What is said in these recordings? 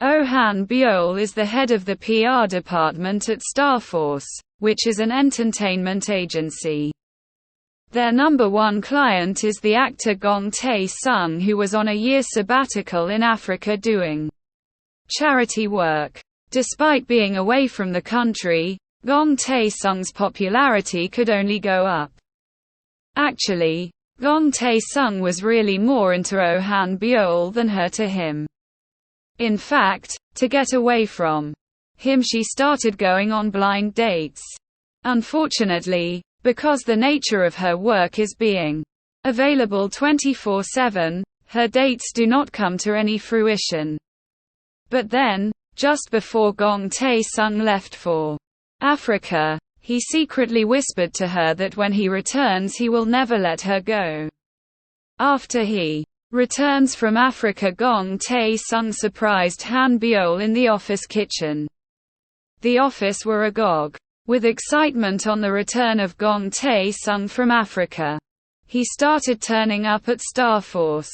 Oh Han-byul is the head of the PR department at Starforce, which is an entertainment agency. Their number one client is the actor Gong Tae-sung, who was on a year sabbatical in Africa doing charity work. Despite being away from the country, Gong Tae-sung's popularity could only go up. Actually, Gong Tae-sung was really more into Oh Han-byul than her to him. In fact, to get away from him, she started going on blind dates. Unfortunately, because the nature of her work is being available 24/7, her dates do not come to any fruition. But then, just before Gong Tae-sung left for Africa, he secretly whispered to her that when he returns he will never let her go. After he returns from Africa, Gong Tae-sung surprised Han-byul in the office kitchen. The office were agog with excitement on the return of Gong Tae-sung from Africa. He started turning up at Starforce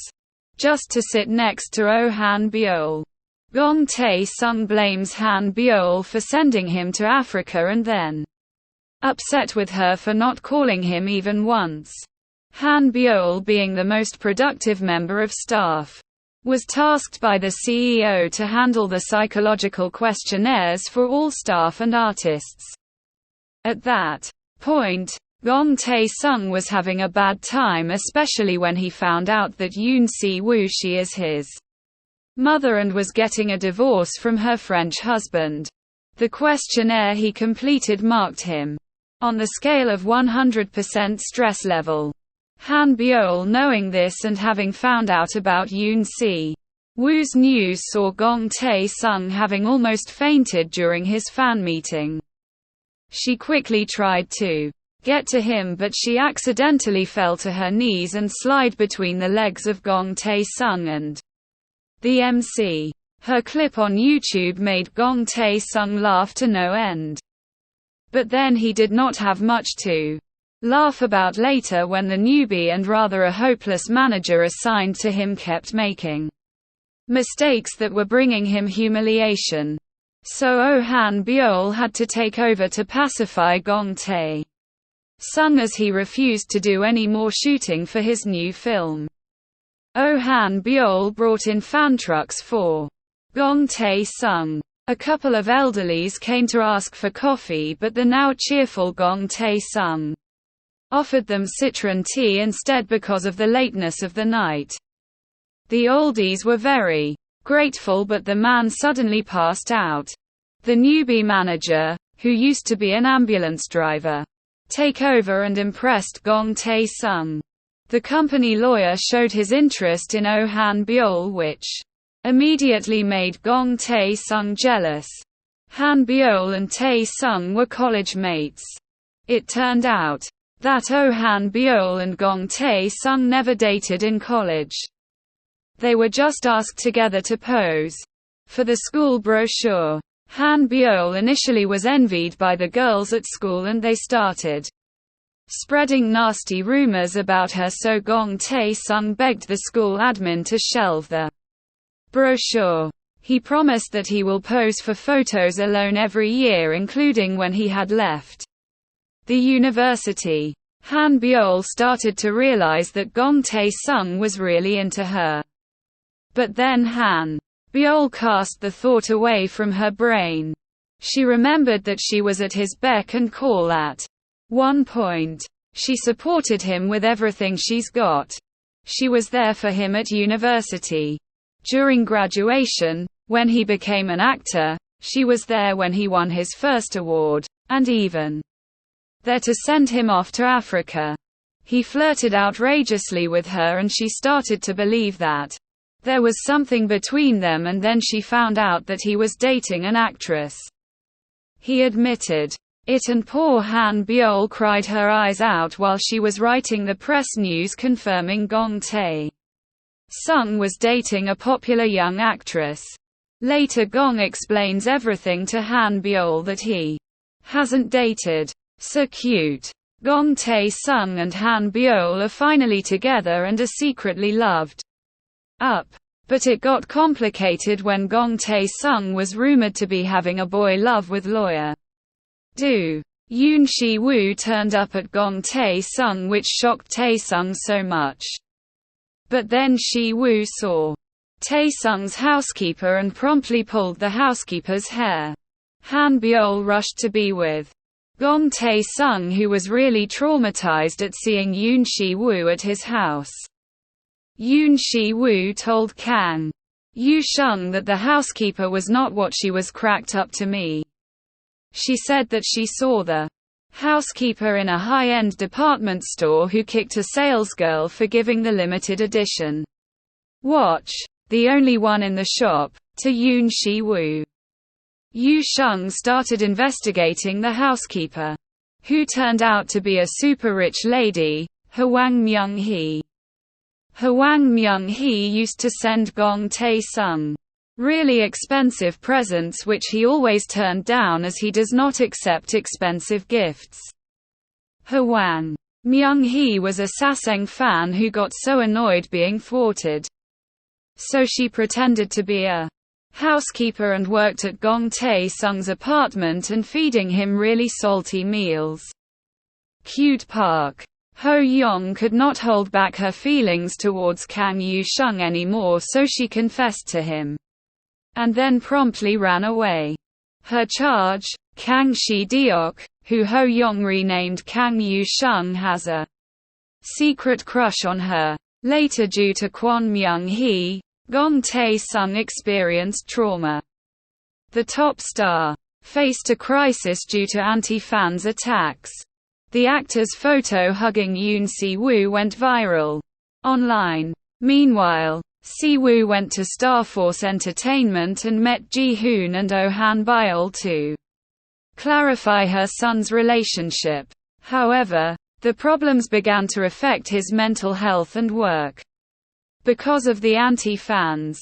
just to sit next to Oh Han-byul. Gong Tae-sung blames Han-byul for sending him to Africa and then upset with her for not calling him even once. Han-byul, being the most productive member of staff, was tasked by the CEO to handle the psychological questionnaires for all staff and artists. At that point, Gong Tae-sung was having a bad time, especially when he found out that Yoon Si-woo, she is his mother, and was getting a divorce from her French husband. The questionnaire he completed marked him on the scale of 100% stress level. Han-byul, knowing this and having found out about Yoon Si-woo's news, saw Gong Tae-sung having almost fainted during his fan meeting. She quickly tried to get to him, but she accidentally fell to her knees and slid between the legs of Gong Tae-sung and the MC. Her clip on YouTube made Gong Tae-sung laugh to no end. But then he did not have much to laugh about later when the newbie and rather a hopeless manager assigned to him kept making mistakes that were bringing him humiliation. So Oh Han-byul had to take over to pacify Gong Tae-sung, as he refused to do any more shooting for his new film. Oh Han-byul brought in fan trucks for Gong Tae-sung. A couple of elderlies came to ask for coffee, but the now cheerful Gong Tae-sung offered them citron tea instead because of the lateness of the night. The oldies were very grateful, but the man suddenly passed out. The newbie manager, who used to be an ambulance driver, took over and impressed Gong Tae-sung. The company lawyer showed his interest in Oh Han-byul, which immediately made Gong Tae-sung jealous. Han-byul and Tae-sung were college mates. It turned out that Oh Han-byul and Gong Tae-sung never dated in college. They were just asked together to pose for the school brochure. Han-byul initially was envied by the girls at school and they started spreading nasty rumors about her, so Gong Tae-sung begged the school admin to shelve the brochure. He promised that he will pose for photos alone every year, including when he had left the university. Han-byul started to realize that Gong Tae-sung was really into her. But then Han-byul cast the thought away from her brain. She remembered that she was at his beck and call at one point. She supported him with everything she's got. She was there for him at university, during graduation, when he became an actor. She was there when he won his first award, and even there to send him off to Africa. He flirted outrageously with her and she started to believe that there was something between them, and then she found out that he was dating an actress. He admitted it, and poor Han-byul cried her eyes out while she was writing the press news confirming Gong Tae-sung was dating a popular young actress. Later Gong explains everything to Han-byul that he hasn't dated. So cute. Gong Tae-sung and Han-byul are finally together and are secretly loved up. But it got complicated when Gong Tae-sung was rumored to be having a boy love with lawyer Do Yoon Si-woo turned up at Gong Tae-sung, which shocked Tae-sung so much. But then Si-woo saw Tae-sung's housekeeper and promptly pulled the housekeeper's hair. Han-byul rushed to be with Gong Tae-sung, who was really traumatized at seeing Yoon Si-woo at his house. Yoon Si-woo told Kang Yoo-sung that the housekeeper was not what she was cracked up to me. She said that she saw the housekeeper in a high-end department store who kicked a salesgirl for giving the limited edition watch, the only one in the shop, to Yoon Si-woo. Yoo-sung started investigating the housekeeper, who turned out to be a super-rich lady, Hwang Myung-hee. Hwang Myung-hee used to send Gong Tae-sung really expensive presents, which he always turned down as he does not accept expensive gifts. Hwang Myung-hee was a Saseng fan who got so annoyed being thwarted. So she pretended to be a housekeeper and worked at Gong Tae-sung's apartment and feeding him really salty meals. Cute Park Ho-young could not hold back her feelings towards Kang Yoo-sung anymore, so she confessed to him and then promptly ran away. Her charge, Kang Si-deok, who Ho-young renamed Kang Yoo-sung, has a secret crush on her. Later, due to Kwon Myung-hee, Gong Tae-sung experienced trauma. The top star faced a crisis due to anti-fans attacks. The actor's photo hugging Yoon Si-woo went viral online. Meanwhile, Si-woo went to Starforce Entertainment and met Ji-hoon and Oh Han-byul to clarify her son's relationship. However, the problems began to affect his mental health and work. Because of the anti-fans,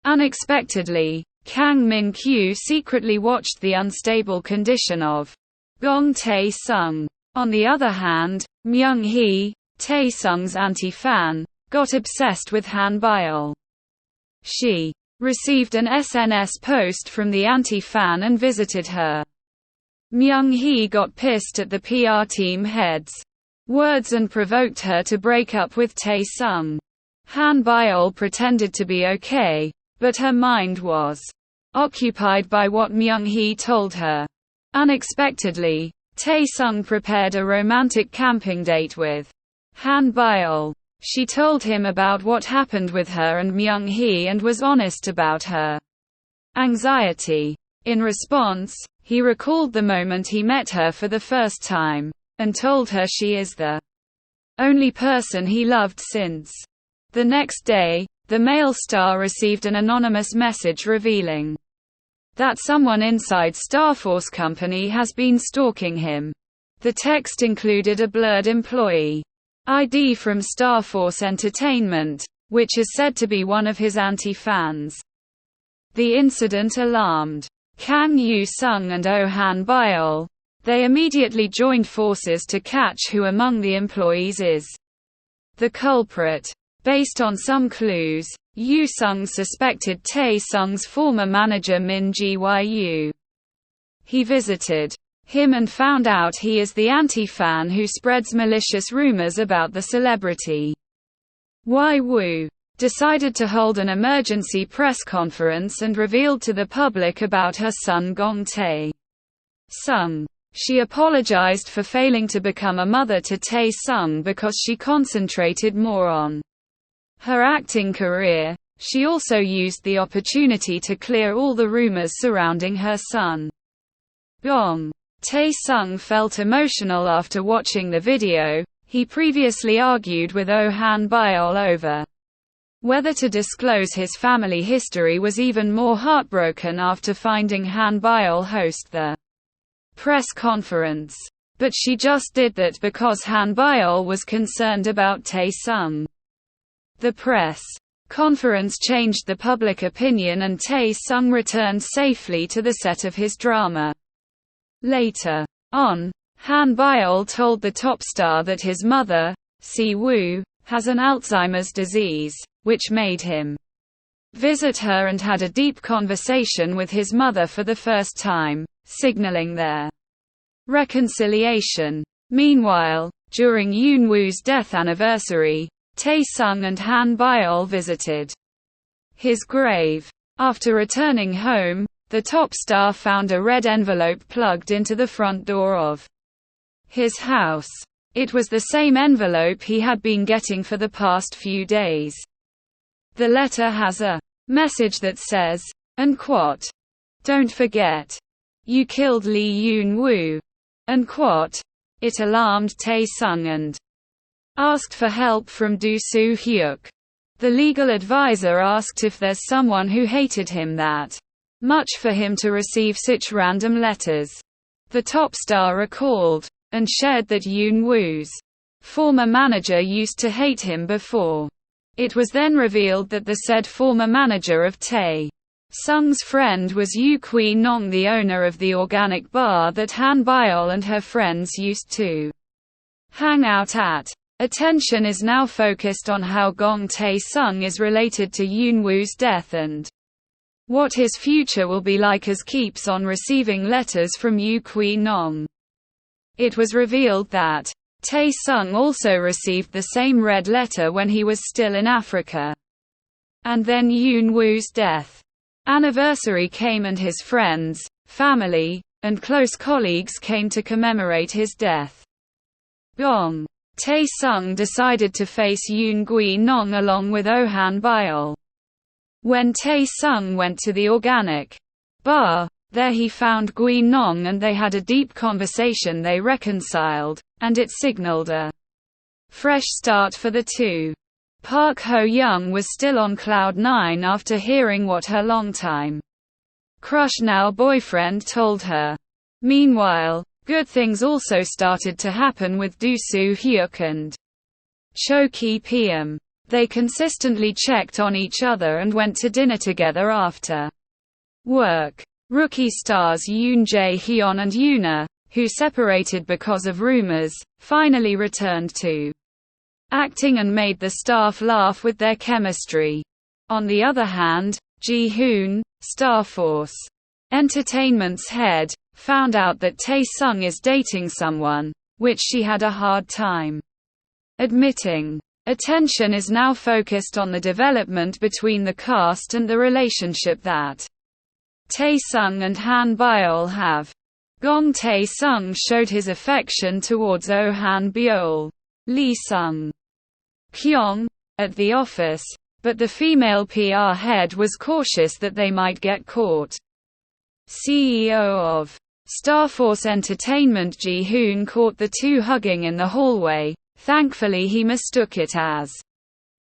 unexpectedly, Kang Min-kyu secretly watched the unstable condition of Gong Tae-sung. On the other hand, Myung-hee, Tae-sung's anti-fan, got obsessed with Han-byul. She received an SNS post from the anti-fan and visited her. Myung-hee got pissed at the PR team head's words and provoked her to break up with Tae-sung. Han-byul pretended to be okay, but her mind was occupied by what Myung-hee told her. Unexpectedly, Tae-sung prepared a romantic camping date with Han-byul. She told him about what happened with her and Myung-hee and was honest about her anxiety. In response, he recalled the moment he met her for the first time, and told her she is the only person he loved since. The next day, the male star received an anonymous message revealing that someone inside Starforce Company has been stalking him. The text included a blurred employee ID from Starforce Entertainment, which is said to be one of his anti-fans. The incident alarmed Kang Yoo-sung and Oh Han-byul. They immediately joined forces to catch who among the employees is the culprit. Based on some clues, Yoo-sung suspected Tae-sung's former manager Min Ji-woo. He visited him and found out he is the anti-fan who spreads malicious rumors about the celebrity. Woo decided to hold an emergency press conference and revealed to the public about her son Gong Tae-sung. She apologized for failing to become a mother to Tae-sung because she concentrated more on her acting career. She also used the opportunity to clear all the rumors surrounding her son. Gong Tae-sung felt emotional after watching the video. He previously argued with Oh Han-byul over whether to disclose his family history, was even more heartbroken after finding Han-byul host the press conference. But she just did that because Han-byul was concerned about Tae-sung. The press conference changed the public opinion and Tae-sung returned safely to the set of his drama. Later on, Han-byul told the top star that his mother, Si-woo, has an Alzheimer's disease, which made him visit her and had a deep conversation with his mother for the first time, signaling their reconciliation. Meanwhile, during Yoon-woo's death anniversary, Tae-sung and Han-byul visited his grave. After returning home, the top star found a red envelope plugged into the front door of his house. It was the same envelope he had been getting for the past few days. The letter has a message that says, and quote, "Don't forget. You killed Lee Yoon-woo." And quote. It alarmed Tae-sung and asked for help from Do Soo-hyuk. The legal advisor asked if there's someone who hated him that much for him to receive such random letters. The top star recalled and shared that Yoon-woo's former manager used to hate him before. It was then revealed that the said former manager of Tae-sung's friend was Yoo Kwee-nong, the owner of the organic bar that Han-byul and her friends used to hang out at. Attention is now focused on how Gong Tae-sung is related to Yoon-woo's death and what his future will be like as keeps on receiving letters from Yoo Kwee-nong. It was revealed that Tae-sung also received the same red letter when he was still in Africa. And then Yoon-woo's death anniversary came and his friends, family, and close colleagues came to commemorate his death. Gong Tae-sung decided to face Yoon Kwee-nong along with Oh Han-byul. When Tae-sung went to the organic bar, there he found Kwee-nong and they had a deep conversation. They reconciled, and it signaled a fresh start for the two. Park Ho-young was still on cloud nine after hearing what her longtime crush, now boyfriend, told her. Meanwhile, good things also started to happen with Do Soo-hyuk and Cho Ki-pyeom. They consistently checked on each other and went to dinner together after work. Rookie stars Yoon Jae-hyun and Yoona, who separated because of rumors, finally returned to acting and made the staff laugh with their chemistry. On the other hand, Ji-hoon, Starforce Entertainment's head, found out that Tae-sung is dating someone, which she had a hard time admitting. Attention is now focused on the development between the cast and the relationship that Tae-sung and Han-byul have. Gong Tae-sung showed his affection towards Oh Han-byul, Lee Sung-kyung, at the office, but the female PR head was cautious that they might get caught. CEO of Starforce Entertainment Ji-hoon caught the two hugging in the hallway. Thankfully he mistook it as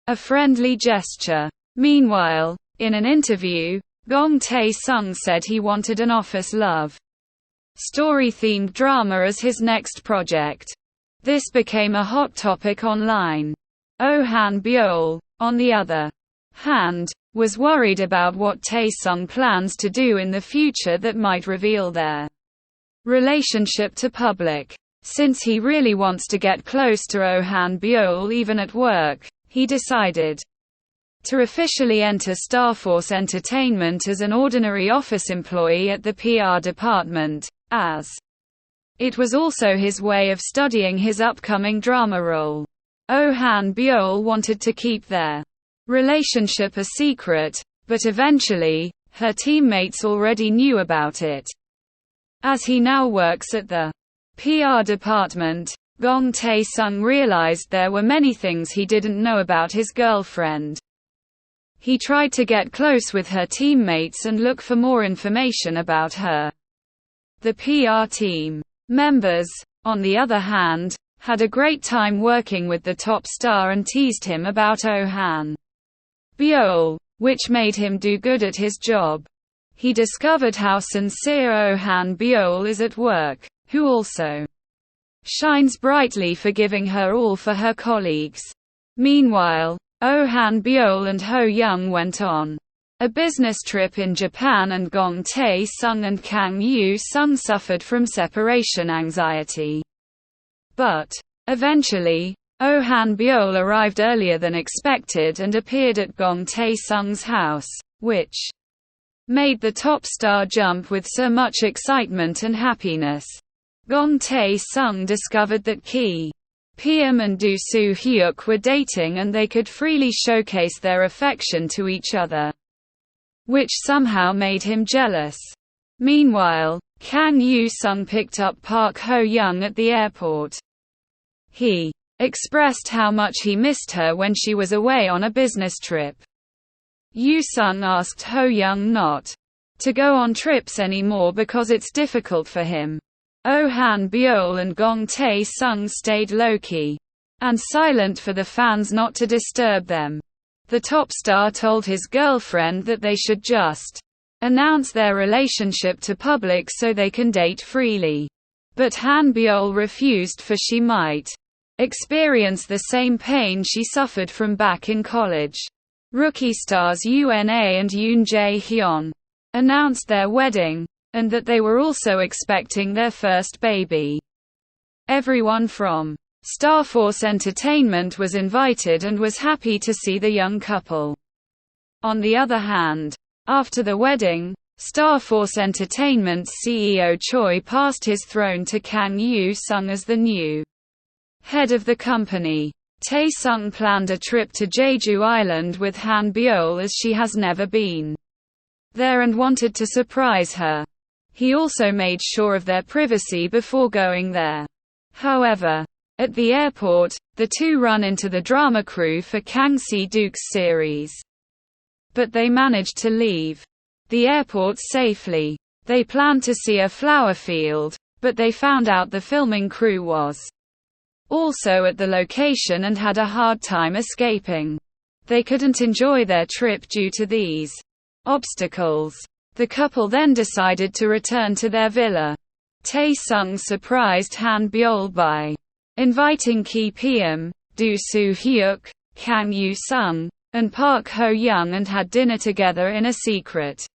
a friendly gesture. Meanwhile, in an interview, Gong Tae-sung said he wanted an office love story-themed drama as his next project. This became a hot topic online. Oh Han-byul, on the other hand, was worried about what Tae-sung plans to do in the future that might reveal their relationship to public. Since he really wants to get close to Oh Han-byul even at work, he decided to officially enter Starforce Entertainment as an ordinary office employee at the PR department, as it was also his way of studying his upcoming drama role. Oh Han-byul wanted to keep their relationship a secret, but eventually, her teammates already knew about it. As he now works at the PR department, Gong Tae-sung realized there were many things he didn't know about his girlfriend. He tried to get close with her teammates and look for more information about her. The PR team members, on the other hand, had a great time working with the top star and teased him about Oh Han-byul, which made him do good at his job. He discovered how sincere Oh Han-byul is at work, who also shines brightly for giving her all for her colleagues. Meanwhile, Oh Han-byul and Ho-young went on a business trip in Japan and Gong Tae-sung and Kang Yoo-sung suffered from separation anxiety. But eventually, Oh Han-byul arrived earlier than expected and appeared at Gong Tae-sung's house, which made the top star jump with so much excitement and happiness. Gong Tae-sung discovered that Ki Pyeom and Do Soo-hyuk were dating and they could freely showcase their affection to each other, which somehow made him jealous. Meanwhile, Kang Yoo-sung picked up Park Ho-young at the airport. He expressed how much he missed her when she was away on a business trip. Yoo-sung asked Ho-young not to go on trips anymore because it's difficult for him. Oh Han-byul and Gong Tae-sung stayed low-key and silent for the fans not to disturb them. The top star told his girlfriend that they should just announce their relationship to public so they can date freely. But Han-byul refused, for she might experience the same pain she suffered from back in college. Rookie stars Una and Yoon Jae-hyun announced their wedding, and that they were also expecting their first baby. Everyone from Starforce Entertainment was invited and was happy to see the young couple. On the other hand, after the wedding, Starforce Entertainment's CEO Choi passed his throne to Kang Yoo-sung as the new head of the company. Tae-sung planned a trip to Jeju Island with Han-byul as she has never been there and wanted to surprise her. He also made sure of their privacy before going there. However, at the airport, the two run into the drama crew for Kang Si-duk's series. But they managed to leave the airport safely. They planned to see a flower field, but they found out the filming crew was also at the location and had a hard time escaping. They couldn't enjoy their trip due to these obstacles. The couple then decided to return to their villa. Tae-sung surprised Han-byul by inviting Ki Pyeom, Do Soo-hyuk, Kang Yoo-sung, and Park Ho-young and had dinner together in a secret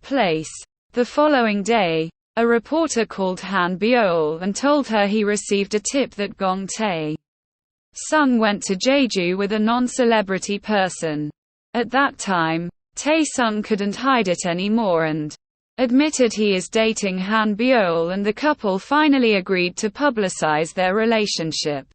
place. The following day, a reporter called Han-byul and told her he received a tip that Gong Tae-sung went to Jeju with a non-celebrity person. At that time, Tae-sung couldn't hide it anymore and admitted he is dating Han-byul, and the couple finally agreed to publicize their relationship.